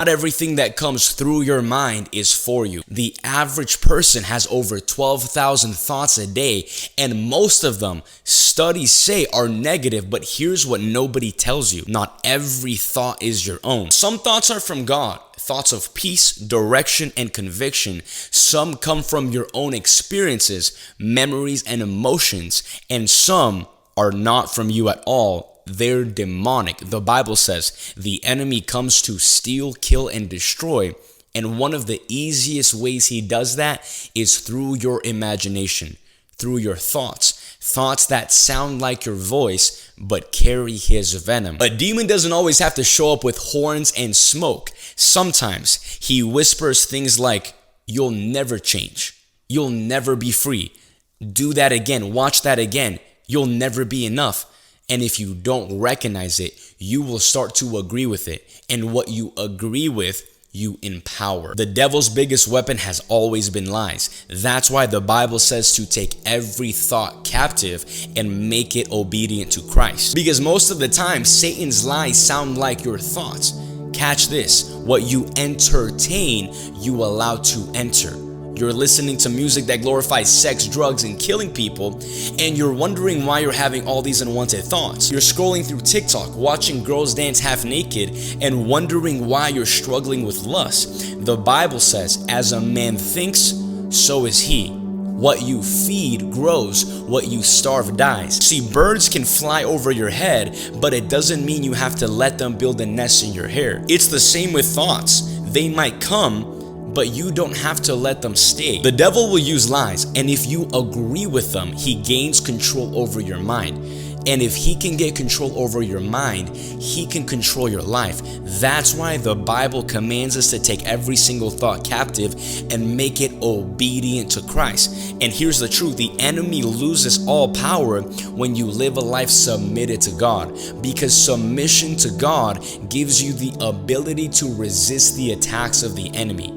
Not everything that comes through your mind is for you. The average person has over 12,000 thoughts a day, and most of them, studies say, are negative. But here's what nobody tells you. Not every thought is your own. Some thoughts are from God. Thoughts of peace, direction, and conviction. Some come from your own experiences, memories, and emotions, and some are not from you at all. They're demonic. The Bible says the enemy comes to steal, kill, and destroy. And one of the easiest ways he does that is through your imagination, through your thoughts. Thoughts that sound like your voice, but carry his venom. A demon doesn't always have to show up with horns and smoke. Sometimes he whispers things like, "You'll never change. You'll never be free. Do that again. Watch that again. You'll never be enough." And if you don't recognize it, you will start to agree with it. And what you agree with, you empower. The devil's biggest weapon has always been lies. That's why the Bible says to take every thought captive and make it obedient to Christ. Because most of the time, Satan's lies sound like your thoughts. Catch this: what you entertain, you allow to enter. You're listening to music that glorifies sex, drugs, and killing people, and you're wondering why you're having all these unwanted thoughts. You're scrolling through TikTok, watching girls dance half naked, and wondering why you're struggling with lust. The Bible says, as a man thinks, so is he. What you feed grows, what you starve dies. See, birds can fly over your head, but it doesn't mean you have to let them build a nest in your hair. It's the same with thoughts. They might come, but you don't have to let them stay. The devil will use lies, and if you agree with them, he gains control over your mind. And if he can get control over your mind, he can control your life. That's why the Bible commands us to take every single thought captive and make it obedient to Christ. And here's the truth: the enemy loses all power when you live a life submitted to God, because submission to God gives you the ability to resist the attacks of the enemy.